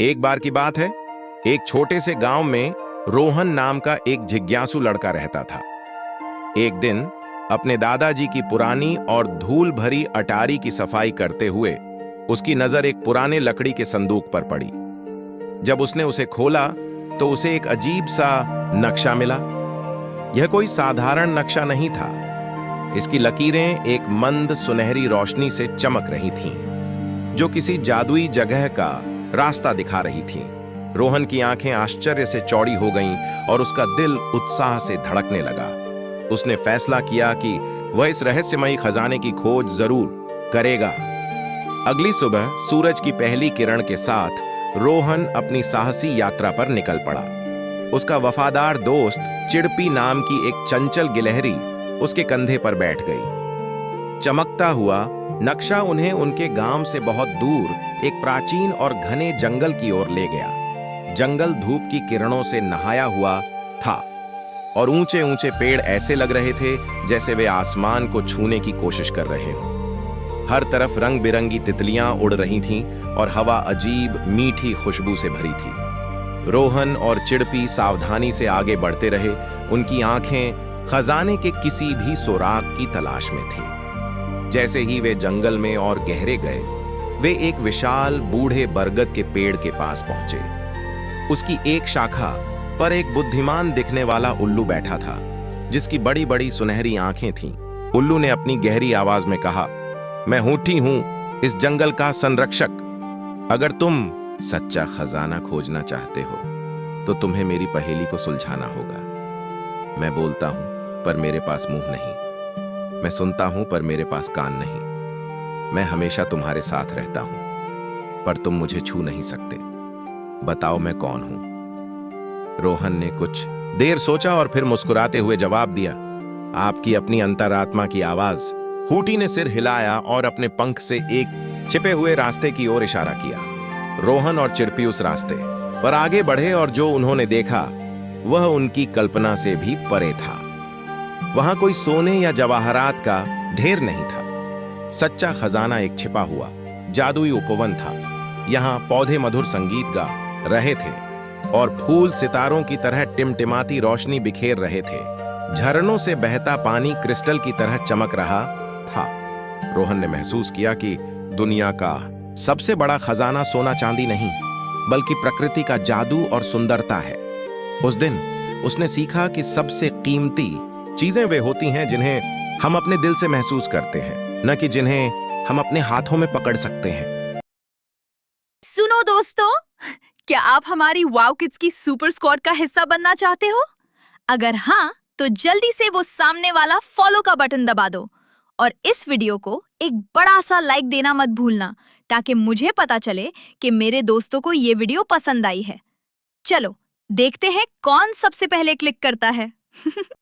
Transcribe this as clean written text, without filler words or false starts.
एक बार की बात है, एक छोटे से गांव में रोहन नाम का एक जिज्ञासु लड़का रहता था। एक दिन अपने दादाजी की पुरानी और धूल भरी अटारी की सफाई करते हुए उसकी नजर एक पुराने लकड़ी के संदूक पर पड़ी। जब उसने उसे खोला तो उसे एक अजीब सा नक्शा मिला। यह कोई साधारण नक्शा नहीं था। इसकी लकीरें एक मंद सुनहरी रोशनी से चमक रही थीं, जो किसी जादुई जगह का रास्ता दिखा रही थीं। रोहन की आंखें आश्चर्य से चौड़ी हो गईं और उसका दिल उत्साह से धड़कने लगा। उसने फैसला किया कि वह इस रहस्यमयी खजाने की खोज जरूर करेगा। अगली सुबह सूरज की पहली किरण के साथ रोहन अपनी साहसी यात्रा पर निकल पड़ा। उसका वफादार दोस्त चिड़पी नाम की एक चंचल गिलहरी उसके कंधे पर बैठ गई। चमकता हुआ नक्शा उन्हें उनके गांव से बहुत दूर एक प्राचीन और घने जंगल की ओर ले गया। जंगल धूप की किरणों से नहाया हुआ था और ऊंचे ऊंचे पेड़ ऐसे लग रहे थे जैसे वे आसमान को छूने की कोशिश कर रहे हों। हर तरफ रंग बिरंगी तितलियां उड़ रही थीं और हवा अजीब मीठी खुशबू से भरी थी। रोहन और चिड़पी सावधानी से आगे बढ़ते रहे। उनकी आंखें खजाने के किसी भी सुराग की तलाश में थीं। जैसे ही वे जंगल में और गहरे गए, वे एक विशाल बूढ़े बरगद के पेड़ के पास पहुंचे। उसकी एक शाखा पर एक बुद्धिमान दिखने वाला उल्लू बैठा था, जिसकी बड़ी बड़ी सुनहरी आंखें थीं। उल्लू ने अपनी गहरी आवाज में कहा, मैं हूठी हूं इस जंगल का संरक्षक। अगर तुम सच्चा खजाना खोजना चाहते हो तो तुम्हें मेरी पहेली को सुलझाना होगा। मैं बोलता हूं पर मेरे पास मुंह नहीं, मैं सुनता हूं पर मेरे पास कान नहीं। मैं हमेशा तुम्हारे साथ रहता हूं पर तुम मुझे छू नहीं सकते। बताओ मैं कौन हूं? रोहन ने कुछ देर सोचा और फिर मुस्कुराते हुए जवाब दिया, आपकी अपनी अंतरात्मा की आवाज। हूटी ने सिर हिलाया और अपने पंख से एक छिपे हुए रास्ते की ओर इशारा किया। रोहन और चिड़पी उस रास्ते पर आगे बढ़े और जो उन्होंने देखा वह उनकी कल्पना से भी परे था। वहां कोई सोने या जवाहरात का ढेर नहीं था। सच्चा खजाना एक छिपा हुआ जादुई उपवन था। यहाँ पौधे मधुर संगीत गा रहे थे और फूल सितारों की तरह टिमटिमाती रोशनी बिखेर रहे थे। झरनों से बहता पानी क्रिस्टल की तरह चमक रहा था। रोहन ने महसूस किया कि दुनिया का सबसे बड़ा खजाना सोना चांदी नहीं, बल्कि प्रकृति का जादू और सुंदरता है। उस दिन उसने सीखा कि सबसे कीमती चीजें वे होती हैं जिन्हें हम अपने दिल से महसूस करते हैं, न कि जिन्हें हम अपने हाथों में पकड़ सकते हैं। सुनो दोस्तों, क्या आप हमारी वाव किड्स की सुपर स्क्वाड का हिस्सा बनना चाहते हो? अगर हाँ, तो जल्दी से वो सामने वाला फॉलो का बटन दबा दो और इस वीडियो को एक बड़ा सा लाइक देना मत भूलना, ताकि मुझे पता चले कि मेरे दोस्तों को ये वीडियो पसंद आई है। चलो देखते हैं कौन सबसे पहले क्लिक करता है।